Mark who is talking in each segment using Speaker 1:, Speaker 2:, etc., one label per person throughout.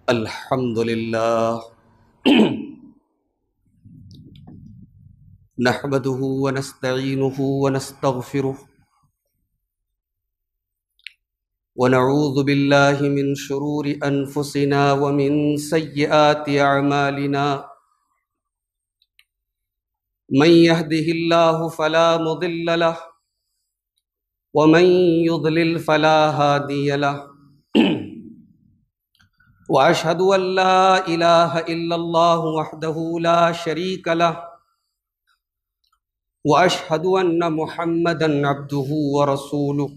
Speaker 1: الحمد لله نحمده ونستعينه ونستغفره ونعوذ بالله من شرور أنفسنا ومن سيئات أعمالنا من يهده الله فلا مضل له ومن يضلل فلا هادي له وأشهد أن لا إله إلا الله وحده لا شريك له وأشهد أن محمدًا عبده ورسوله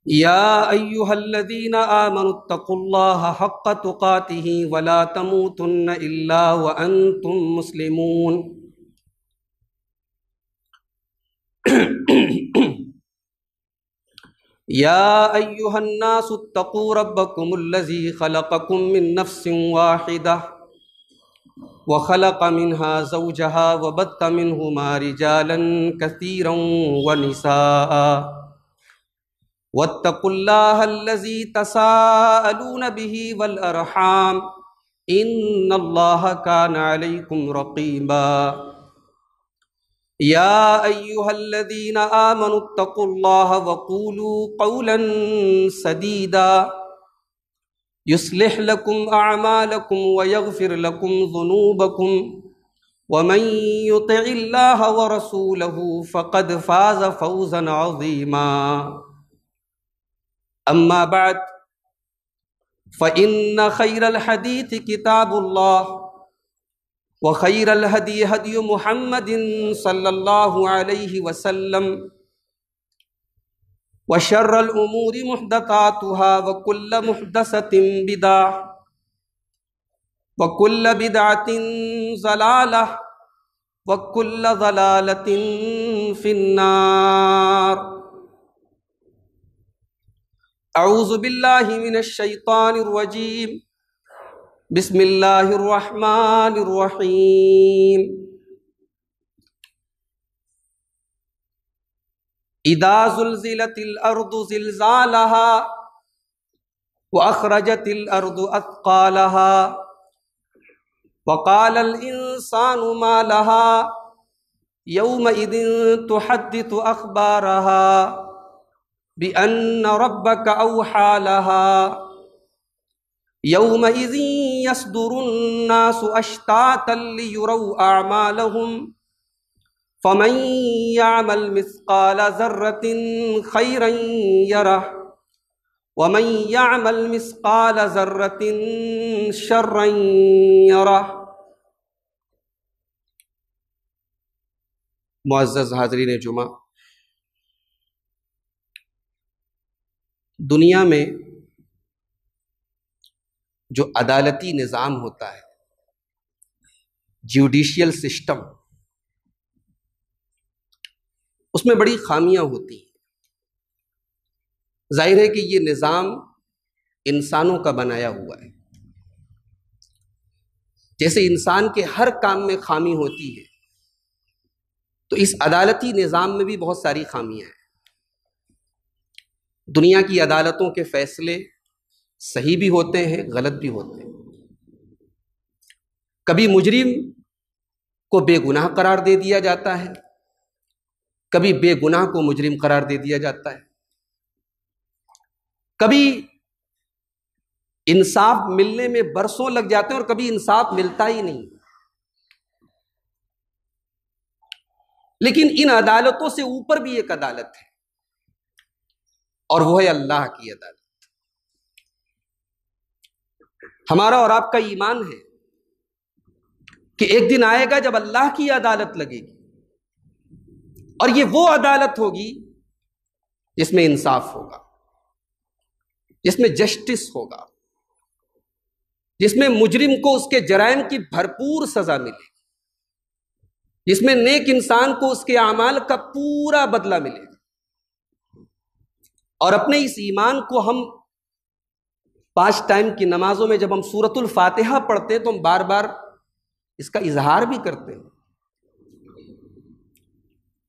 Speaker 1: يا أيها الذين آمنوا اتقوا الله حق تقاته ولا تموتن إلا وأنتم مسلمون يا أيها الناس اتقوا ربكم الذي خلقكم من نفس واحدة وخلق منها زوجها وبث منهما رجالا كثيرا ونساء واتقوا الله الذي تساءلون به والأرحام إن الله كان عليكم رقيبا يا أيها الذين آمنوا اتقوا الله وقولوا قولا سديدا يصلح لكم أعمالكم ويغفر لكم ذنوبكم ومن يطع الله ورسوله فقد فاز فوزا عظيما أما بعد فإن خير الحديث كتاب الله وخير الهدي هدي محمد صلى الله عليه وسلم وشر الأمور محدثاتها وكل محدثة بدعة وكل بدعة ضلالة وكل ضلالة في النار أعوذ بالله من الشيطان الرجيم بسم الله الرحمن الرحيم إذا زلزلت الأرض زلزالها وأخرجت الأرض أثقالها وقال الإنسان ما لها يومئذ تحدث أخبارها بأن ربك أوحى لها يومئذ يصدر الناس أشتاتا ليروا أعمالهم فمن يعمل مثقال ذرة خيرا يره ومن يعمل مثقال ذرة شرا يره۔ معزز حاضرین جمعہ، دنیا میں جو عدالتی نظام ہوتا ہے، جوڈیشل سسٹم، اس میں بڑی خامیاں ہوتی ہیں۔ ظاہر ہے کہ یہ نظام انسانوں کا بنایا ہوا ہے۔ جیسے انسان کے ہر کام میں خامی ہوتی ہے، تو اس عدالتی نظام میں بھی بہت ساری خامیاں ہیں۔ دنیا کی عدالتوں کے فیصلے صحیح بھی ہوتے ہیں، غلط بھی ہوتے ہیں۔ کبھی مجرم کو بے گناہ قرار دے دیا جاتا ہے، کبھی بے گناہ کو مجرم قرار دے دیا جاتا ہے، کبھی انصاف ملنے میں برسوں لگ جاتے ہیں اور کبھی انصاف ملتا ہی نہیں۔ لیکن ان عدالتوں سے اوپر بھی ایک عدالت ہے، اور وہ ہے اللہ کی عدالت۔ ہمارا اور آپ کا ایمان ہے کہ ایک دن آئے گا جب اللہ کی عدالت لگے گی، اور یہ وہ عدالت ہوگی جس میں انصاف ہوگا، جس میں جسٹس ہوگا، جس میں مجرم کو اس کے جرائم کی بھرپور سزا ملے گی، جس میں نیک انسان کو اس کے اعمال کا پورا بدلہ ملے گا۔ اور اپنے اس ایمان کو ہم 5 ٹائم کی نمازوں میں جب ہم سورۃ الفاتحہ پڑھتے ہیں تو ہم بار بار اس کا اظہار بھی کرتے ہیں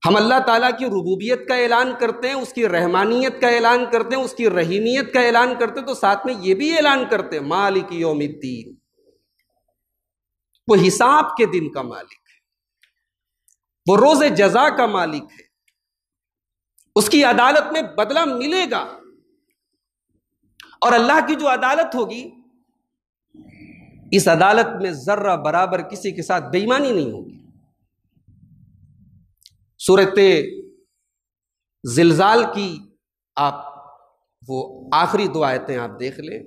Speaker 1: ہم اللہ تعالیٰ کی ربوبیت کا اعلان کرتے ہیں، اس کی رحمانیت کا اعلان کرتے ہیں، اس کی رحیمیت کا اعلان کرتے ہیں، تو ساتھ میں یہ بھی اعلان کرتے ہیں مالک یوم الدین، وہ حساب کے دن کا مالک ہے، وہ روز جزا کا مالک ہے، اس کی عدالت میں بدلہ ملے گا، اور اللہ کی جو عدالت ہوگی اس عدالت میں ذرہ برابر کسی کے ساتھ بے ایمانی نہیں ہوگی۔ سورۃ زلزال کی آپ وہ آخری دو آیتیں آپ دیکھ لیں،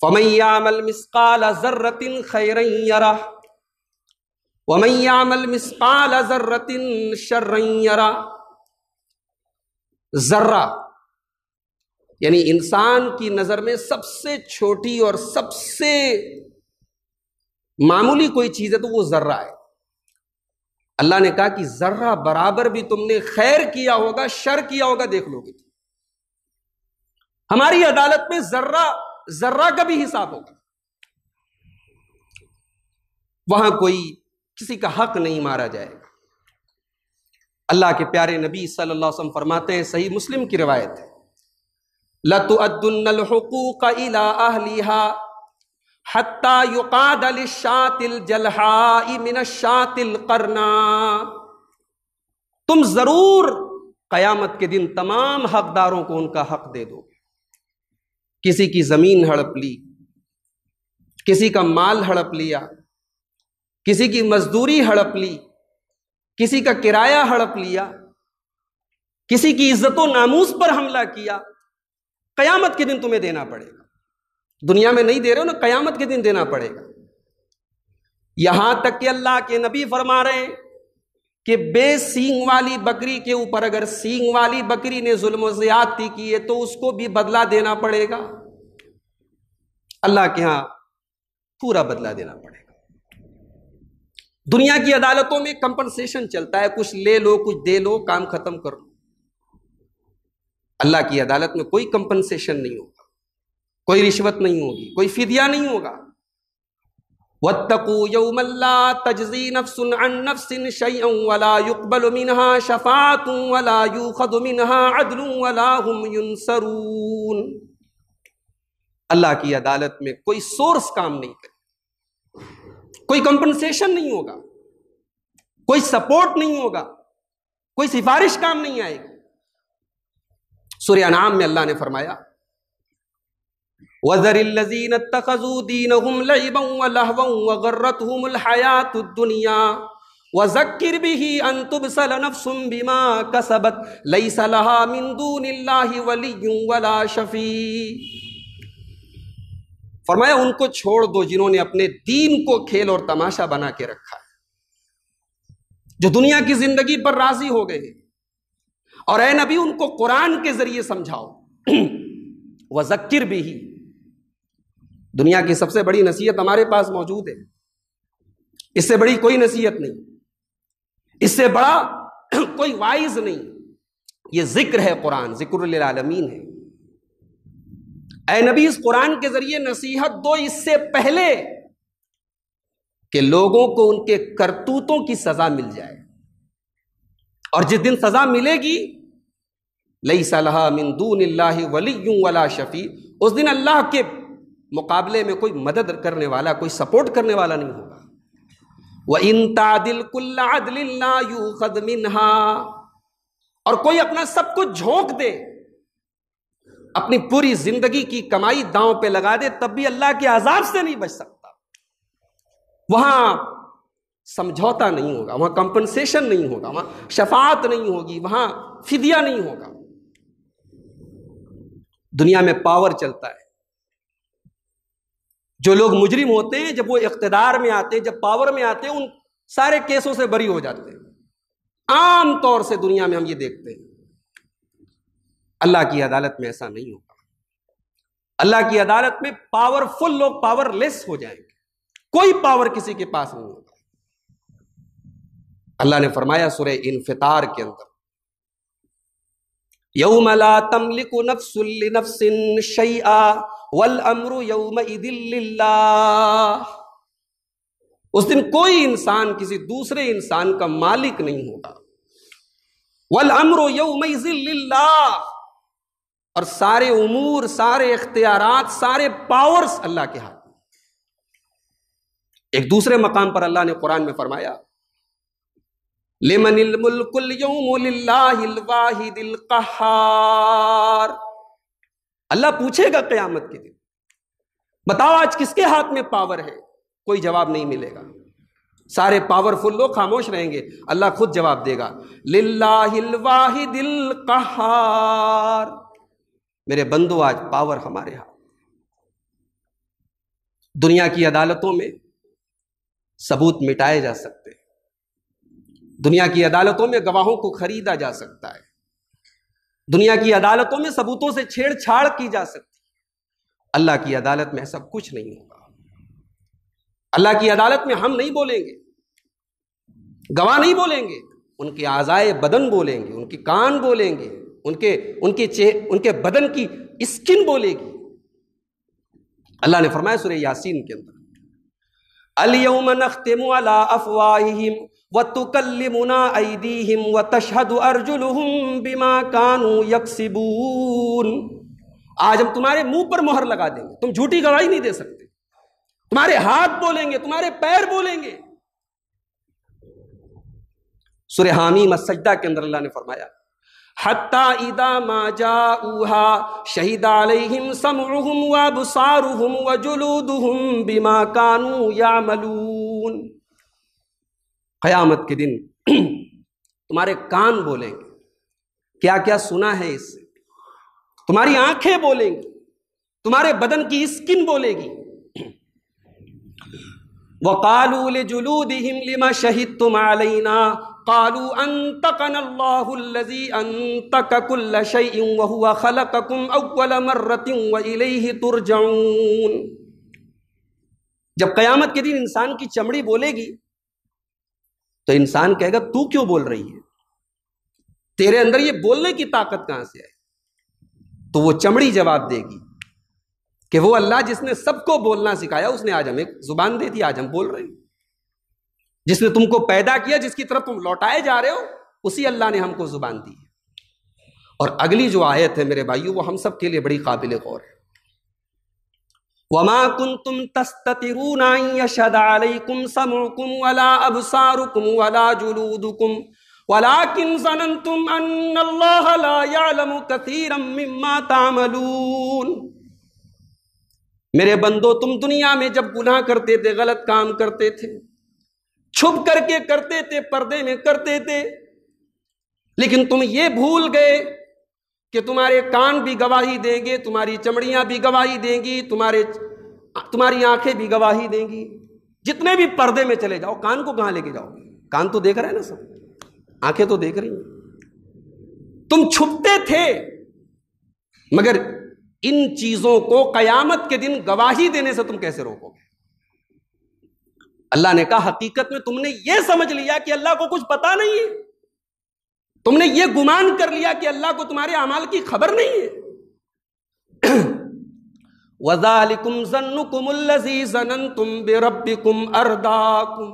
Speaker 1: فَمَن يَعْمَلْ مِثْقَالَ ذَرَّةٍ خَيْرًا يَرَهُ وَمَن يَعْمَلْ مِثْقَالَ ذَرَّةٍ شَرًّا يَرَهُ۔ ذرہ یعنی انسان کی نظر میں سب سے چھوٹی اور سب سے معمولی کوئی چیز ہے تو وہ ذرہ ہے۔ اللہ نے کہا کہ ذرہ برابر بھی تم نے خیر کیا ہوگا شر کیا ہوگا دیکھ لو گے، ہماری عدالت میں ذرہ کا بھی حساب ہوگا، وہاں کوئی کسی کا حق نہیں مارا جائے گا۔ اللہ کے پیارے نبی صلی اللہ علیہ وسلم فرماتے ہیں، صحیح مسلم کی روایت ہے، لَتُؤَدُّنَّ الْحُقُوقَ إِلَىٰ أَهْلِهَا حَتَّى يُقَادَ لِلشَّاةِ الْجَلْحَاءِ مِنَ الشَّاةِ الْقَرْنَاءِ۔ تم ضرور قیامت کے دن تمام حقداروں کو ان کا حق دے دو گے۔ کسی کی زمین ہڑپ لی، کسی کا مال ہڑپ لیا، کسی کی مزدوری ہڑپ لی، کسی کا کرایہ ہڑپ لیا، کسی کی عزت و ناموس پر حملہ کیا، قیامت کے دن تمہیں دینا پڑے گا۔ دنیا میں نہیں دے رہے ہو نا، قیامت کے دن دینا پڑے گا۔ یہاں تک کہ اللہ کے نبی فرما رہے ہیں کہ بے سینگ والی بکری کے اوپر اگر سینگ والی بکری نے ظلم و زیادتی کی ہے تو اس کو بھی بدلہ دینا پڑے گا، اللہ کے ہاں پورا بدلہ دینا پڑے گا۔ دنیا کی عدالتوں میں کمپنسیشن چلتا ہے، کچھ لے لو کچھ دے لو، کام ختم کر لو۔ اللہ کی عدالت میں کوئی کمپنسیشن نہیں ہوگا، کوئی رشوت نہیں ہوگی، کوئی فدیہ نہیں ہوگا۔ وَاتَّقُوا يَوْمًا لَا تَجْزِي نَفْسٌ عَن نَفْسٍ شَيْئًا وَلَا يُقْبَلُ مِنْهَا شَفَاعَةٌ وَلَا يُؤْخَذُ مِنْهَا عَدْلٌ وَلَا هُمْ يُنصَرُونَ۔ اللہ کی عدالت میں کوئی سورس کام نہیں کرے، کوئی کمپنسیشن نہیں ہوگا، کوئی سپورٹ نہیں ہوگا، کوئی سفارش کام نہیں آئے گی۔ سورہ انعام میں اللہ نے فرمایا وَذَرِ الَّذِينَ اتَّخَذُوا دِينَهُمْ لَعِبًا وَلَهْوًا وَغَرَّتْهُمُ الْحَيَاةُ الدُّنْيَا وَذَكِّرْ بِهِ أَن تُبْسَلَ نَفْسٌ بِمَا كَسَبَتْ لَيْسَ لَهَا مِن دُونِ اللَّهِ وَلِيٌّ وَلَا شَفِيعٌ۔ فرمایا ان کو چھوڑ دو جنہوں نے اپنے دین کو کھیل اور تماشا بنا کے رکھا ہے، جو دنیا کی زندگی پر راضی ہو گئے ہیں، اور اے نبی ان کو قرآن کے ذریعے سمجھاؤ۔ وَذَكِّرْ بِهِ، دنیا کی سب سے بڑی نصیحت ہمارے پاس موجود ہے، اس سے بڑی کوئی نصیحت نہیں، اس سے بڑا کوئی وائز نہیں، یہ ذکر ہے، قرآن ذکر للعالمین ہے۔ اے نبی اس قرآن کے ذریعے نصیحت دو اس سے پہلے کہ لوگوں کو ان کے کرتوتوں کی سزا مل جائے، اور جس دن سزا ملے گی لیس لہا من دون اللہ ولی ولا شفیع، اس دن اللہ کے مقابلے میں کوئی مدد کرنے والا، کوئی سپورٹ کرنے والا نہیں ہوگا۔ وَإِن تَعْدِلْ كُلَّ عَدْلٍ لَا يُؤْخَذْ مِنْهَا، اور کوئی اپنا سب کچھ جھونک دے، اپنی پوری زندگی کی کمائی داؤں پہ لگا دے، تب بھی اللہ کے عذاب سے نہیں بچ سکتا۔ وہاں سمجھوتا نہیں ہوگا، وہاں کمپنسیشن نہیں ہوگا، وہاں شفاعت نہیں ہوگی، وہاں فدیہ نہیں ہوگا۔ دنیا میں پاور چلتا ہے، جو لوگ مجرم ہوتے ہیں جب وہ اقتدار میں آتے ہیں، جب پاور میں آتے ہیں، ان سارے کیسوں سے بری ہو جاتے ہیں۔ عام طور سے دنیا میں ہم یہ دیکھتے ہیں۔ اللہ کی عدالت میں ایسا نہیں ہوگا۔ اللہ کی عدالت میں پاورفل لوگ پاور لیس ہو جائیں گے، کوئی پاور کسی کے پاس نہیں ہوگا۔ اللہ نے فرمایا سورہ انفطار کے اندر، یوم لا تملک نفس لنفس شیئا والامر یومئذ للہ، اس دن کوئی انسان کسی دوسرے انسان کا مالک نہیں ہوگا، والامر یومئذ للہ، اور سارے امور، سارے اختیارات، سارے پاورز اللہ کے ہاتھ میں۔ ایک دوسرے مقام پر اللہ نے قرآن میں فرمایا لمن الملک اليوم للہ الواحد القہار۔ اللہ پوچھے گا قیامت کے دن، بتاؤ آج کس کے ہاتھ میں پاور ہے؟ کوئی جواب نہیں ملے گا، سارے پاورفل لوگ خاموش رہیں گے، اللہ خود جواب دے گا للہ الواحد القہار، میرے بندو آج پاور ہمارے ہاتھ۔ دنیا کی عدالتوں میں ثبوت مٹائے جا سکتے ہیں، دنیا کی عدالتوں میں گواہوں کو خریدا جا سکتا ہے، دنیا کی عدالتوں میں ثبوتوں سے چھیڑ چھاڑ کی جا سکتی ہے۔ اللہ کی عدالت میں ایسا کچھ نہیں ہوگا۔ اللہ کی عدالت میں ہم نہیں بولیں گے، گواہ نہیں بولیں گے، ان کے اعضائے بدن بولیں گے، ان کے کان بولیں گے، ان کے بدن کی اسکن بولے گی۔ اللہ نے فرمایا سورہ یاسین کے اندر الیوم نختم علی افواہہم وتکلمنا ایدیہم وتشہد ارجلہم بما کانوا یکسبون، آج ہم تمہارے منہ پر مہر لگا دیں گے، تم جھوٹی گواہی نہیں دے سکتے، تمہارے ہاتھ بولیں گے، تمہارے پیر بولیں گے۔ سورہ حامیم السجدہ کے اندر اللہ نے فرمایا حتی اذا ما جاؤوها شہد علیہم سمعہم وابصارہم وجلودہم بما کانوا یعملون، قیامت کے دن تمہارے کان بولیں گے کیا کیا سنا ہے اس سے، تمہاری آنکھیں بولیں گی، تمہارے بدن کی اسکن بولے گی۔ وَقَالُوا لِجُلُودِهِمْ لِمَ شَهِدتُّمْ عَلَيْنَا قَالُوا أَنطَقَنَا اللَّهُ الَّذِي أَنطَقَ كُلَّ شَيْءٍ وَهُوَ خَلَقَكُمْ أَوَّلَ مَرَّةٍ وَإِلَيْهِ تُرْجَعُونَ۔ جب قیامت کے دن انسان کی چمڑی بولے گی تو انسان کہے گا تو کیوں بول رہی ہے، تیرے اندر یہ بولنے کی طاقت کہاں سے آئی؟ تو وہ چمڑی جواب دے گی کہ وہ اللہ جس نے سب کو بولنا سکھایا، اس نے آج ہمیں زبان دے دی، آج ہم بول رہے ہیں۔ جس نے تم کو پیدا کیا، جس کی طرف تم لوٹائے جا رہے ہو، اسی اللہ نے ہم کو زبان دی ہے۔ اور اگلی جو آیت ہے میرے بھائیو، وہ ہم سب کے لیے بڑی قابل غور ہے۔ وَمَا كُنْتُمْ تَسْتَتِرُونَ أَن يَشْهَدَ عَلَيْكُمْ سَمْعُكُمْ وَلَا أَبْصَارُكُمْ وَلَا جُلُودُكُمْ وَلَكِنْ ظَنَنْتُمْ أَنَّ اللَّهَ لَا يَعْلَمُ كَثِيرًا مِّمَّا تَعْمَلُونَ۔ میرے بندو، تم دنیا میں جب گناہ کرتے تھے، غلط کام کرتے تھے، چھپ کر کے کرتے تھے، پردے میں کرتے تھے، لیکن تم یہ بھول گئے کہ تمہارے کان بھی گواہی دیں گے، تمہاری چمڑیاں بھی گواہی دیں گی، تمہاری آنکھیں بھی گواہی دیں گی۔ جتنے بھی پردے میں چلے جاؤ، کان کو کہاں لے کے جاؤ؟ کان تو دیکھ رہے ہیں نا سب، آنکھیں تو دیکھ رہی ہیں۔ تم چھپتے تھے، مگر ان چیزوں کو قیامت کے دن گواہی دینے سے تم کیسے روکو گے؟ اللہ نے کہا حقیقت میں تم نے یہ سمجھ لیا کہ اللہ کو کچھ پتا نہیں ہے، تم نے یہ گمان کر لیا کہ اللہ کو تمہارے اعمال کی خبر نہیں ہے۔ وَذَلِكُمْ ظَنُّكُمُ الَّذِي ظَنَنْتُمْ بِرَبِّكُمْ أَرْدَاكُمْ،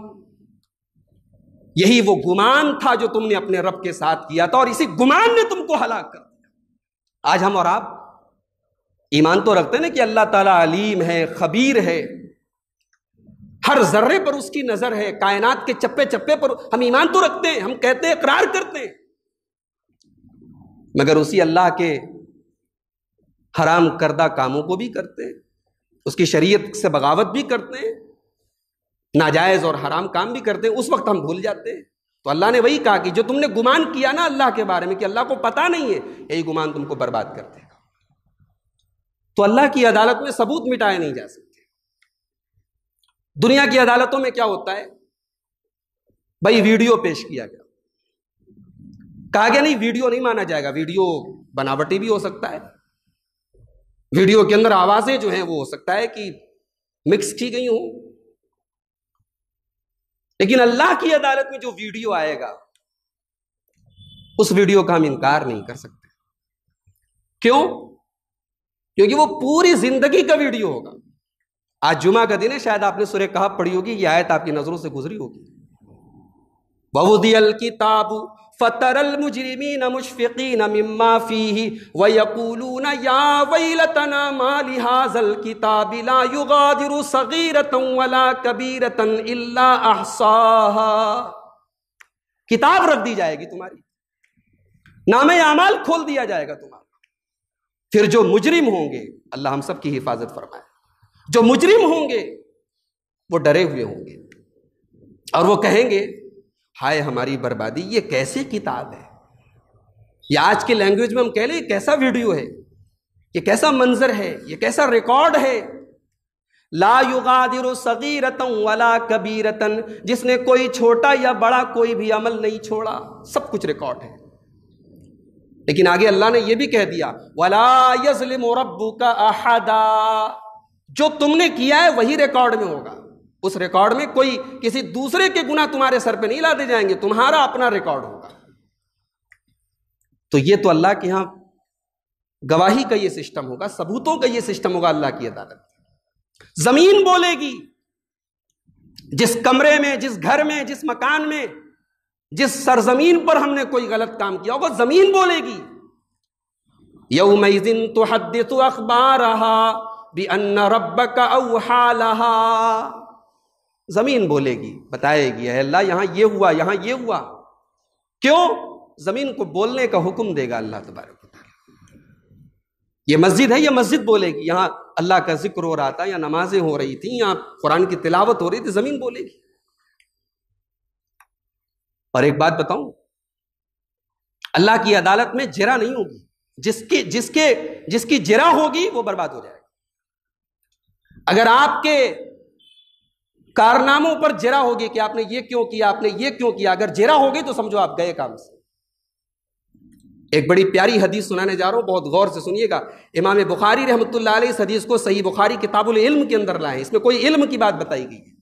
Speaker 1: یہی وہ گمان تھا جو تم نے اپنے رب کے ساتھ کیا تھا، اور اسی گمان نے تم کو ہلاک کر دیا۔ آج ہم اور آپ ایمان تو رکھتے ہیں نا کہ اللہ تعالیٰ علیم ہے، خبیر ہے، ہر ذرے پر اس کی نظر ہے، کائنات کے چپے چپے پر ہم ایمان تو رکھتے ہیں، ہم کہتے ہیں، اقرار کرتے ہیں، مگر اسی اللہ کے حرام کردہ کاموں کو بھی کرتے ہیں، اس کی شریعت سے بغاوت بھی کرتے ہیں، ناجائز اور حرام کام بھی کرتے ہیں، اس وقت ہم بھول جاتے ہیں۔ تو اللہ نے وہی کہا کہ جو تم نے گمان کیا نا اللہ کے بارے میں کہ اللہ کو پتہ نہیں ہے، یہی گمان تم کو برباد کر دے گا۔ تو اللہ کی عدالت میں ثبوت مٹائے نہیں جا سکتے۔ دنیا کی عدالتوں میں کیا ہوتا ہے؟ بھائی ویڈیو پیش کیا گیا، کہا گیا نہیں ویڈیو نہیں مانا جائے گا، ویڈیو بناوٹی بھی ہو سکتا ہے، ویڈیو کے اندر آوازیں جو ہیں وہ ہو سکتا ہے کہ مکس کی گئی ہوں، لیکن اللہ کی عدالت میں جو ویڈیو آئے گا اس ویڈیو کا ہم انکار نہیں کر سکتے۔ کیوں؟ کیونکہ وہ پوری زندگی کا ویڈیو ہوگا۔ آج جمعہ کا دن ہے، شاید آپ نے سورہ کہف پڑھی ہوگی، یہ آیت آپ کی نظروں سے گزری ہوگی۔ وَوُضِعَ الْكِتَابُ فَتَرَى الْمُجْرِمِينَ مُشْفِقِينَ مِمَّا فِيهِ وَيَقُولُونَ يَا وَيْلَتَنَا مَا لِهَذَا الْكِتَابِ لَا يُغَادِرُ صَغِيرَةً وَلَا كَبِيرَةً إِلَّا أَحْصَاهَا، کتاب رکھ دی جائے گی تمہاری، نامہ اعمال کھول دیا جائے گا تمہارا، پھر جو مجرم ہوں گے، اللہ ہم سب کی حفاظت فرمائے، جو مجرم ہوں گے وہ ڈرے ہوئے ہوں گے اور وہ کہیں گے ہائے ہماری بربادی، یہ کیسی کتاب ہے، یہ آج کے لینگویج میں ہم کہہ لیں یہ کیسا ویڈیو ہے، یہ کیسا منظر ہے، یہ کیسا ریکارڈ ہے، لا یغادر صغیرۃ ولا کبیرۃ، جس نے کوئی چھوٹا یا بڑا کوئی بھی عمل نہیں چھوڑا، سب کچھ ریکارڈ ہے۔ لیکن آگے اللہ نے یہ بھی کہہ دیا ولا یظلم ربک احدا، جو تم نے کیا ہے وہی ریکارڈ میں ہوگا، اس ریکارڈ میں کوئی کسی دوسرے کے گناہ تمہارے سر پہ نہیں لادے جائیں گے، تمہارا اپنا ریکارڈ ہوگا۔ تو یہ تو اللہ کے ہاں گواہی کا یہ سسٹم ہوگا، ثبوتوں کا یہ سسٹم ہوگا اللہ کی عدالت۔ زمین بولے گی، جس کمرے میں، جس گھر میں، جس مکان میں، جس سرزمین پر ہم نے کوئی غلط کام کیا ہوگا، زمین بولے گی۔ یومئذ تحدث اخبارها بان ربک اوحی لها، زمین بولے گی، بتائے گی اے اللہ یہاں یہ ہوا، یہاں یہ ہوا، کیوں؟ زمین کو بولنے کا حکم دے گا اللہ تبارک و تعالیٰ۔ یہ مسجد ہے، یہ مسجد بولے گی، یہاں اللہ کا ذکر ہو رہا تھا، یا نمازیں ہو رہی تھیں، یا قرآن کی تلاوت ہو رہی تھی، زمین بولے گی۔ اور ایک بات بتاؤں، اللہ کی عدالت میں جرا نہیں ہوگی، جس کی جرا ہوگی وہ برباد ہو جائے گا۔ اگر آپ کے کارناموں پر جرا ہوگی کہ آپ نے یہ کیوں کیا، آپ نے یہ کیوں کیا، اگر جرا ہوگی تو سمجھو آپ گئے کام سے۔ ایک بڑی پیاری حدیث سنانے جا رہا ہوں، بہت غور سے سنیے گا۔ امام بخاری رحمۃ اللہ علیہ اس حدیث کو صحیح بخاری کتاب العلم کے اندر لائے، اس میں کوئی علم کی بات بتائی گئی ہے۔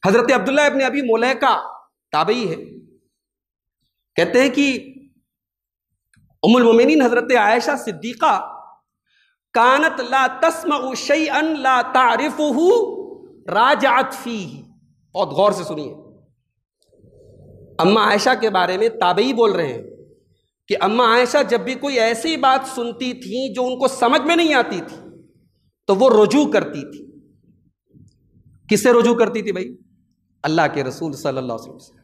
Speaker 1: حضرت عبداللہ ابن ابی ملیکہ تابعی ہے، کہتے ہیں کہ ام المومنین حضرت عائشہ صدیقہ کانت لا تسمع شیئا لا تعرفہ راجعت فیہ، بہت غور سے سنیے۔ اماں عائشہ کے بارے میں تابعی بول رہے ہیں کہ اماں عائشہ جب بھی کوئی ایسی بات سنتی تھیں جو ان کو سمجھ میں نہیں آتی تھی تو وہ رجوع کرتی تھی۔ کس سے رجوع کرتی تھی بھائی؟ اللہ کے رسول صلی اللہ علیہ وسلم سے،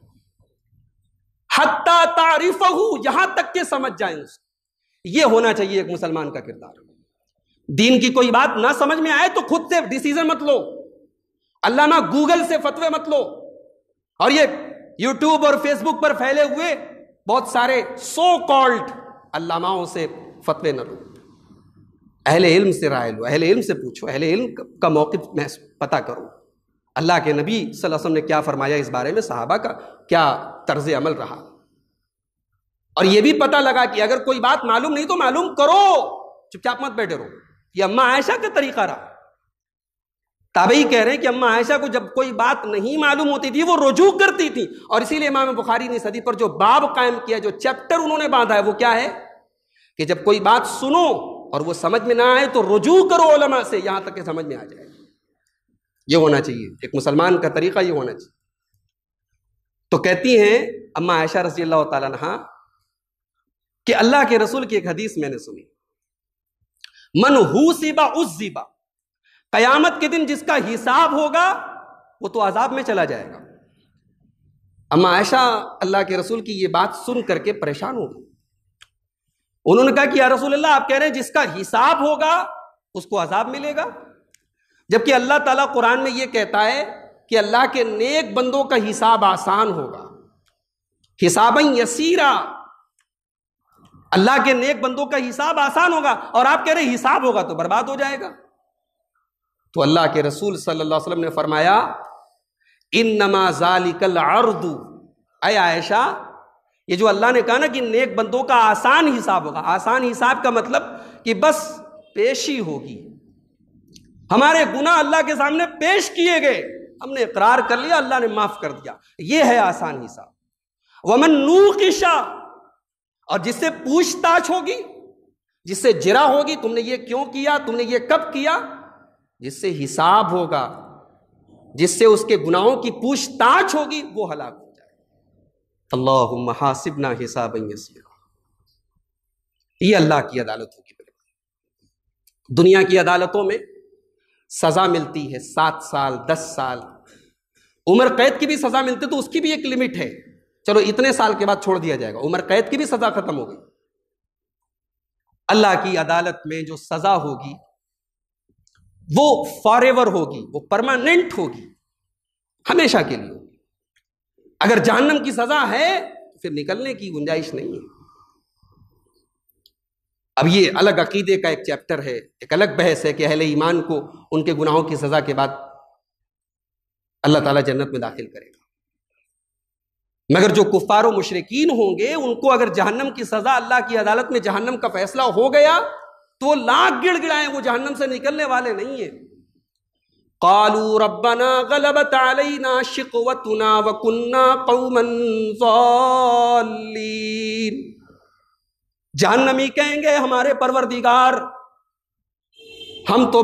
Speaker 1: حتی تعرفہ، یہاں تک کہ سمجھ جائیں اس کو۔ یہ ہونا چاہیے ایک مسلمان کا کردار۔ دین کی کوئی بات نہ سمجھ میں آئے تو خود سے ڈیسیزن مت لو، علامہ گوگل سے فتوے مت لو، اور یہ یوٹیوب اور فیس بک پر پھیلے ہوئے بہت سارے سو کالڈ علاماؤں سے فتوے نہ لو، اہل علم سے رائے لو، اہل علم سے پوچھو، اہل علم کا موقف پتہ کرو، اللہ کے نبی صلی اللہ علیہ وسلم نے کیا فرمایا اس بارے میں، صحابہ کا کیا طرز عمل رہا، اور یہ بھی پتہ لگا کہ اگر کوئی بات معلوم نہیں تو معلوم کرو، چپ چاپ مت بیٹھے رہو۔ یہ اماں عائشہ کا طریقہ رہا۔ تابعی کہہ رہے ہیں کہ اماں عائشہ کو جب کوئی بات نہیں معلوم ہوتی تھی وہ رجوع کرتی تھی، اور اسی لیے امام بخاری نے اس حدیث پر جو باب قائم کیا، جو چیپٹر انہوں نے باندھا ہے، وہ کیا ہے کہ جب کوئی بات سنو اور وہ سمجھ میں نہ آئے تو رجوع کرو علماء سے، یہاں تک کہ سمجھ میں آ جائے۔ یہ ہونا چاہیے، ایک مسلمان کا طریقہ یہ ہونا چاہیے۔ تو کہتی ہیں اماں عائشہ رضی اللہ تعالیٰ عنہا کہ اللہ کے رسول کی ایک حدیث میں نے سنی، من حوسب عذب، قیامت کے دن جس کا حساب ہوگا وہ تو عذاب میں چلا جائے گا۔ اما عائشہ اللہ کے رسول کی یہ بات سن کر کے پریشان ہو گئی، انہوں نے کہا کہ یا رسول اللہ، آپ کہہ رہے ہیں جس کا حساب ہوگا اس کو عذاب ملے گا، جبکہ اللہ تعالیٰ قرآن میں یہ کہتا ہے کہ اللہ کے نیک بندوں کا حساب آسان ہوگا، حساباً یسیرا، اللہ کے نیک بندوں کا حساب آسان ہوگا، اور آپ کہہ رہے حساب ہوگا تو برباد ہو جائے گا۔ تو اللہ کے رسول صلی اللہ علیہ وسلم نے فرمایا انما ذالک العرض، اے عائشہ، یہ جو اللہ نے کہا نا کہ نیک بندوں کا آسان حساب ہوگا، آسان حساب کا مطلب کہ بس پیشی ہوگی، ہمارے گناہ اللہ کے سامنے پیش کیے گئے، ہم نے اقرار کر لیا، اللہ نے معاف کر دیا، یہ ہے آسان حساب۔ ومن نوقش، اور جس سے پوچھ تاچھ ہوگی، جس سے جرا ہوگی، تم نے یہ کیوں کیا، تم نے یہ کب کیا، جس سے حساب ہوگا، جس سے اس کے گناہوں کی پوچھ تاچھ ہوگی وہ ہلاک ہو جائے. اللہم حاسبنا حسابا یسیرا. یہ اللہ کی عدالت ہوگی. دنیا کی عدالتوں میں سزا ملتی ہے 7 سال 10 سال، عمر قید کی بھی سزا ملتی تو اس کی بھی ایک لمٹ ہے، چلو اتنے سال کے بعد چھوڑ دیا جائے گا، عمر قید کی بھی سزا ختم ہو گئی. اللہ کی عدالت میں جو سزا ہوگی وہ فار ایور ہوگی، وہ پرماننٹ ہوگی، ہمیشہ کے لیے ہوگی. اگر جہنم کی سزا ہے تو پھر نکلنے کی گنجائش نہیں ہے. اب یہ الگ عقیدے کا ایک چیپٹر ہے، ایک الگ بحث ہے کہ اہل ایمان کو ان کے گناہوں کی سزا کے بعد اللہ تعالیٰ جنت میں داخل کرے گا. مگر جو کفار و مشرکین ہوں گے ان کو اگر جہنم کی سزا، اللہ کی عدالت میں جہنم کا فیصلہ ہو گیا تو وہ لاکھ گڑ گڑائیں، وہ جہنم سے نکلنے والے نہیں ہیں. قالوا ربنا غلبت علینا شقوتنا وکنا قوما ضالین. جہنمی کہیں گے ہمارے پروردگار ہم تو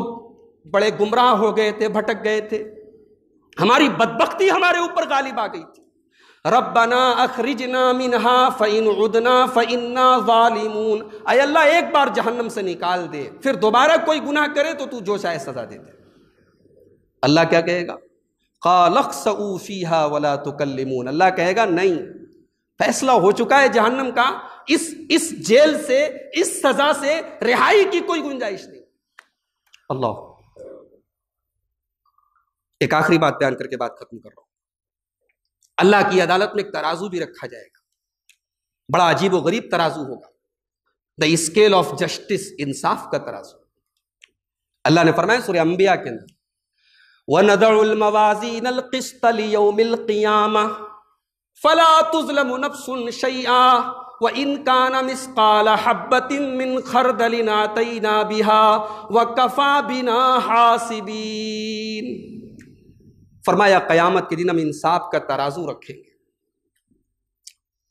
Speaker 1: بڑے گمراہ ہو گئے تھے، بھٹک گئے تھے، ہماری بدبختی ہمارے اوپر غالب آ گئی تھی. ربنا اخرجنا منها فإن عدنا فإنا ظالمون. اے اللہ ایک بار جہنم سے نکال دے، پھر دوبارہ کوئی گناہ کرے تو تو جو چاہے سزا دے دے. اللہ کیا کہے گا؟ قال اخسئوا فيها ولا تكلمون. اللہ کہے گا نہیں، فیصلہ ہو چکا ہے جہنم کا، اس جیل سے، اس سزا سے رہائی کی کوئی گنجائش نہیں. اللہ. ایک آخری بات بیان کر کے بات ختم کر رہا ہوں. اللہ کی عدالت میں ایک ترازو بھی رکھا جائے گا، بڑا عجیب و غریب ترازو ہوگا، دا اسکیل آف جسٹس، انصاف کا ترازو. اللہ نے فرمایا سورہ انبیاء کے اندر وَنَضَعُ الْمَوَازِينَ الْقِسْطَ لِيَوْمِ الْقِيَامَةِ فَلَا تُظْلَمُ نَفْسٌ شَيْئًا وَإِنْ كَانَ مِثْقَالَ حَبَّةٍ مِّنْ خَرْدَلٍ آتَيْنَا بِهَا وَكَفَى بِنَا حَاسِبِينَ. فرمایا قیامت کے دن ہم انصاف کا ترازو رکھیں گے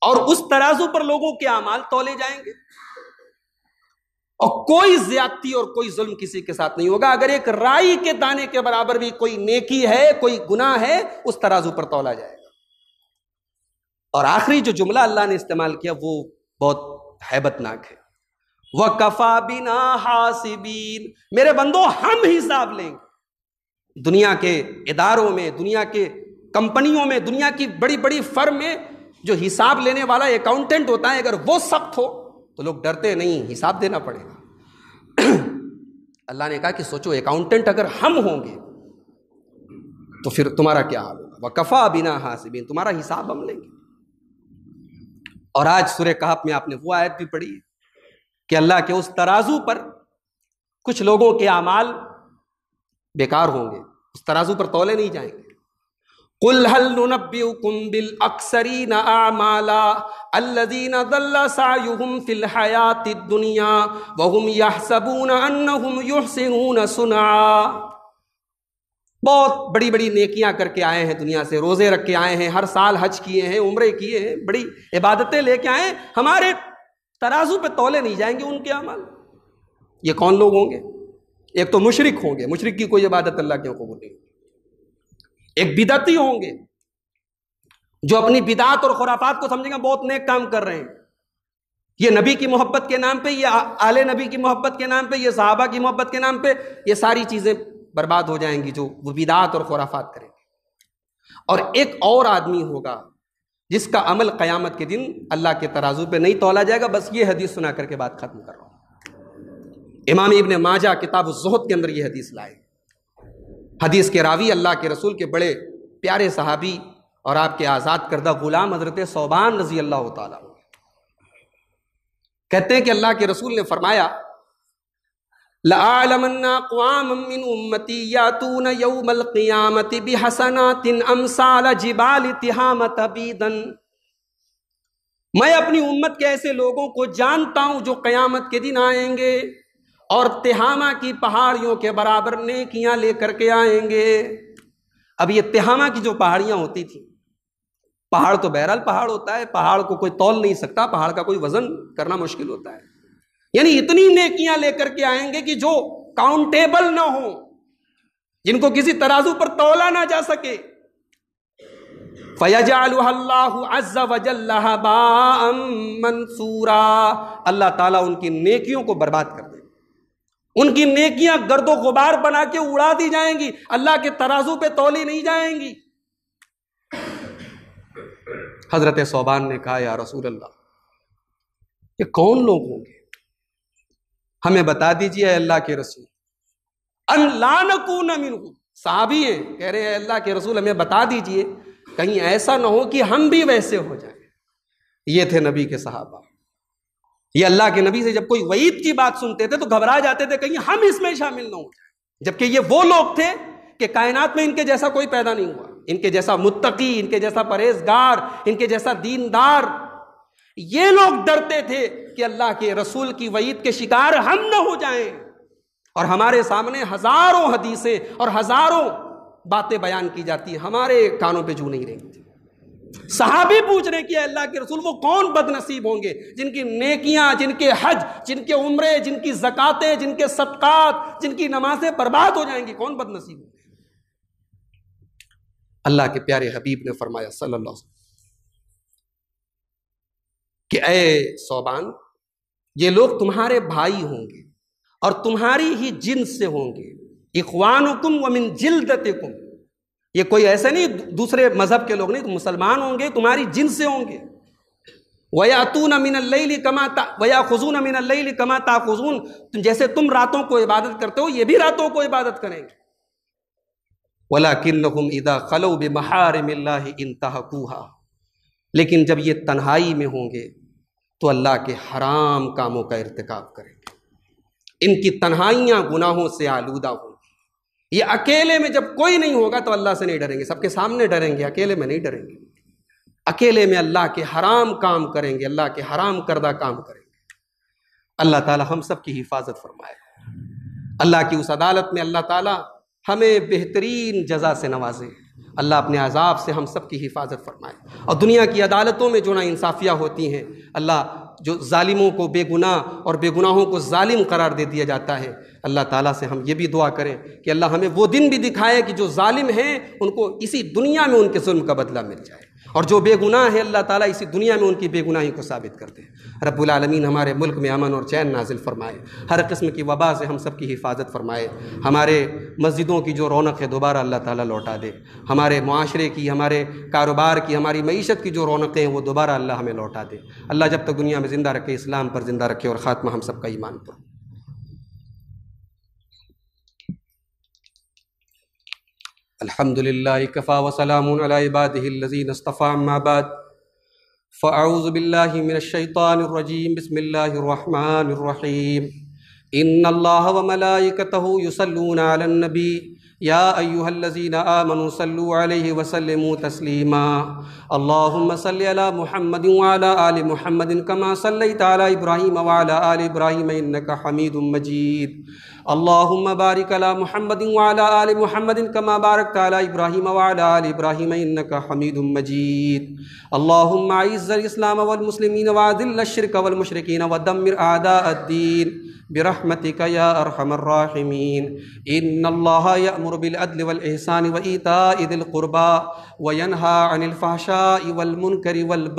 Speaker 1: اور اس ترازو پر لوگوں کے اعمال تولے جائیں گے اور کوئی زیادتی اور کوئی ظلم کسی کے ساتھ نہیں ہوگا. اگر ایک رائی کے دانے کے برابر بھی کوئی نیکی ہے، کوئی گناہ ہے، اس ترازو پر تولا جائے گا. اور آخری جو جملہ اللہ نے استعمال کیا وہ بہت ہیبت ناک ہے، وَكَفَى بِنَا حَاسِبِينَ. میرے بندو ہم حساب لیں گے. دنیا کے اداروں میں، دنیا کے کمپنیوں میں، دنیا کی بڑی بڑی فرم میں جو حساب لینے والا اکاؤنٹنٹ ہوتا ہے، اگر وہ سخت ہو تو لوگ ڈرتے نہیں، حساب دینا پڑے گا. اللہ نے کہا کہ سوچو اکاؤنٹنٹ اگر ہم ہوں گے تو پھر تمہارا کیا حال ہوگا. وَكَفَى بِنَا حَاسِبِينَ. تمہارا حساب ہم لیں گے. اور آج سورہ کہف میں آپ نے وہ آیت بھی پڑھی ہے کہ اللہ کے اس ترازو پر کچھ لوگوں کے اعمال بیکار ہوں گے، اس ترازو پر تولے نہیں جائیں گے. قُلْ هَلْ نُنَبِّئُكُمْ بِالْأَخْسَرِينَ أَعْمَالًا الَّذِينَ ضَلَّ سَعْيُهُمْ فِي الْحَيَاةِ الدُّنْيَا وَهُمْ يَحْسَبُونَ أَنَّهُمْ يُحْسِنُونَ صُنْعًا. بہت بڑی بڑی نیکیاں کر کے آئے ہیں دنیا سے، روزے رکھ کے آئے ہیں، ہر سال حج کیے ہیں، عمرے کیے ہیں، بڑی عبادتیں لے کے آئے ہیں، ہمارے ترازو پہ تولے نہیں جائیں گے ان کے اعمال. یہ کون لوگ ہوں گے؟ ایک تو مشرک ہوں گے، مشرک کی کوئی عبادت اللہ کے قبول نہیں ہوگی. ایک بدعتی ہوں گے جو اپنی بدعات اور خرافات کو سمجھیں گے بہت نیک کام کر رہے ہیں، یہ نبی کی محبت کے نام پہ، یہ آل نبی کی محبت کے نام پہ، یہ صحابہ کی محبت کے نام پہ یہ ساری چیزیں برباد ہو جائیں گی جو وہ بدعات اور خرافات کریں گے. اور ایک اور آدمی ہوگا جس کا عمل قیامت کے دن اللہ کے ترازو پہ نہیں تولا جائے گا. بس یہ حدیث سنا کر کے بات ختم کر رہا ہوں. امام ابن ماجہ کتاب الزہد کے اندر یہ حدیث لائے. حدیث کے راوی اللہ کے رسول کے بڑے پیارے صحابی اور آپ کے آزاد کردہ غلام حضرت ثوبان رضی اللہ تعالیٰ کہتے ہیں کہ اللہ کے رسول نے فرمایا لَأَعْلَمَنَّ أَقْوَامًا مِّنْ أُمَّتِي يَأْتُونَ يَوْمَ الْقِيَامَةِ بِحَسَنَاتٍ أَمْثَالَ جِبَالِ تِہَامَةَ بِيضًا. میں اپنی امت کے ایسے لوگوں کو جانتا ہوں جو قیامت کے دن آئیں گے اور تہامہ کی پہاڑیوں کے برابر نیکیاں لے کر کے آئیں گے. اب یہ تہامہ کی جو پہاڑیاں ہوتی تھیں، پہاڑ تو بہرحال پہاڑ ہوتا ہے، پہاڑ کو کوئی تول نہیں سکتا، پہاڑ کا کوئی وزن کرنا مشکل ہوتا ہے. یعنی اتنی نیکیاں لے کر کے آئیں گے کہ جو کاؤنٹیبل نہ ہوں. جن کو کسی ترازو پر تولا نہ جا سکے. فَيَجْعَلُهَا اللَّهُ عَزَّ وَجَلَّ هَبَاءً مَنْثُورًا. اللہ تعالیٰ ان کی نیکیوں کو برباد کر دے. ان کی نیکیاں گرد و غبار بنا کے اڑا دی جائیں گی، اللہ کے ترازو پہ تولی نہیں جائیں گی. حضرت ثوبان نے کہا یا رسول اللہ یہ کون لوگ ہوں گے؟ ہمیں بتا دیجیے اے اللہ کے رسول. ان لا نکون منہم. صحابی ہیں، کہہ رہے ہیں اللہ کے رسول ہمیں بتا دیجیے کہیں ایسا نہ ہو کہ ہم بھی ویسے ہو جائیں. یہ تھے نبی کے صحابہ. یہ اللہ کے نبی سے جب کوئی وعید کی بات سنتے تھے تو گھبرا جاتے تھے کہیں ہم اس میں شامل نہ ہو جائیں. جبکہ یہ وہ لوگ تھے کہ کائنات میں ان کے جیسا کوئی پیدا نہیں ہوا، ان کے جیسا متقی، ان کے جیسا پرہیزگار، ان کے جیسا دیندار. یہ لوگ ڈرتے تھے کہ اللہ کے رسول کی وعید کے شکار ہم نہ ہو جائیں. اور ہمارے سامنے ہزاروں حدیثیں اور ہزاروں باتیں بیان کی جاتی ہیں، ہمارے کانوں پہ جو نہیں رہتی. صحابی پوچھ رہے کہ اللہ کے رسول وہ کون بد نصیب ہوں گے جن کی نیکیاں، جن کے حج، جن کے عمرے، جن کی زکاتیں، جن کے صدقات، جن کی نمازیں برباد ہو جائیں گی، کون بد نصیب ہوں گے؟ اللہ کے پیارے حبیب نے فرمایا صلی اللہ علیہ وسلم کہ اے ثوبان یہ لوگ تمہارے بھائی ہوں گے اور تمہاری ہی جنس سے ہوں گے. اخوانکم ومن جلدتکم. یہ کوئی ایسے نہیں دوسرے مذہب کے لوگ نہیں، مسلمان ہوں گے، تمہاری جنس سے ہوں گے. وَيَأْتُونَ مِنَ اللَّيْلِ وَيَأْخُذُونَ مِنَ اللَّيْلِ كَمَا تَأْخُذُونَ. جیسے تم راتوں کو عبادت کرتے ہو یہ بھی راتوں کو عبادت کریں گے. وَلَكِنَّهُمْ إِذَا خَلَوْا بِمَحَارِمِ اللَّهِ انْتَهَكُوهَا. لیکن جب یہ تنہائی میں ہوں گے تو اللہ کے حرام کاموں کا ارتکاب کریں گے. ان کی تنہائیاں گناہوں سے آلودہ ہوں گی. یہ اکیلے میں جب کوئی نہیں ہوگا تو اللہ سے نہیں ڈریں گے، سب کے سامنے ڈریں گے، اکیلے میں نہیں ڈریں گے. اکیلے میں اللہ کے حرام کام کریں گے، اللہ کے حرام کردہ کام کریں گے. اللہ تعالی ہم سب کی حفاظت فرمائے. اللہ کی اس عدالت میں اللہ تعالی ہمیں بہترین جزا سے نوازے. اللہ اپنے عذاب سے ہم سب کی حفاظت فرمائے. اور دنیا کی عدالتوں میں جو ناانصافیاں ہوتی ہیں، اللہ جو ظالموں کو بے گناہ اور بے گناہوں کو ظالم قرار دے دیا جاتا ہے، اللہ تعالیٰ سے ہم یہ بھی دعا کریں کہ اللہ ہمیں وہ دن بھی دکھائے کہ جو ظالم ہیں ان کو اسی دنیا میں ان کے ظلم کا بدلہ مل جائے، اور جو بے گناہ ہیں اللہ تعالیٰ اسی دنیا میں ان کی بے گناہی کو ثابت کر دے. رب العالمین ہمارے ملک میں امن اور چین نازل فرمائے، ہر قسم کی وبا سے ہم سب کی حفاظت فرمائے. ہمارے مسجدوں کی جو رونق ہے دوبارہ اللہ تعالیٰ لوٹا دے. ہمارے معاشرے کی، ہمارے کاروبار کی، ہماری معیشت کی جو رونقیں ہیں وہ دوبارہ اللہ ہمیں لوٹا دے. اللہ جب تک دنیا میں زندہ رکھے اسلام پر زندہ رکھے اور خاتمہ ہم سب کا ایمان پر. الحمد للہ کفا وسلام علی عبادہ الذین اصطفى. اما بعد فاعوذ باللہ من الشیطان الرجیم. بسم اللہ الرحمن الرحیم. ان اللہ وملائکتہ یصلون علی النبی یا ایہا الذین آمنوا صلوا علیہ وسلموا تسلیما. اللہم صل علی محمد وعلی آل محمد کما صلیت علی ابراہیم وعلی آل ابراہیم انک حمید مجید. اللہم بارک علی محمد وعلی آل محمد کما بارکت علی ابراہیم وعلی آل ابراہیم انک حمید مجید. اللہم اعز الاسلام والمسلمین واذل الشرک والمشرکین ودمر اعداء الدین برحمتک یا ارحم الراحمین. ان اللہ یأمر بالعدل والإحسان وإیتاء ذی القربى وینہی عن الفحشاء والمنکر والبغی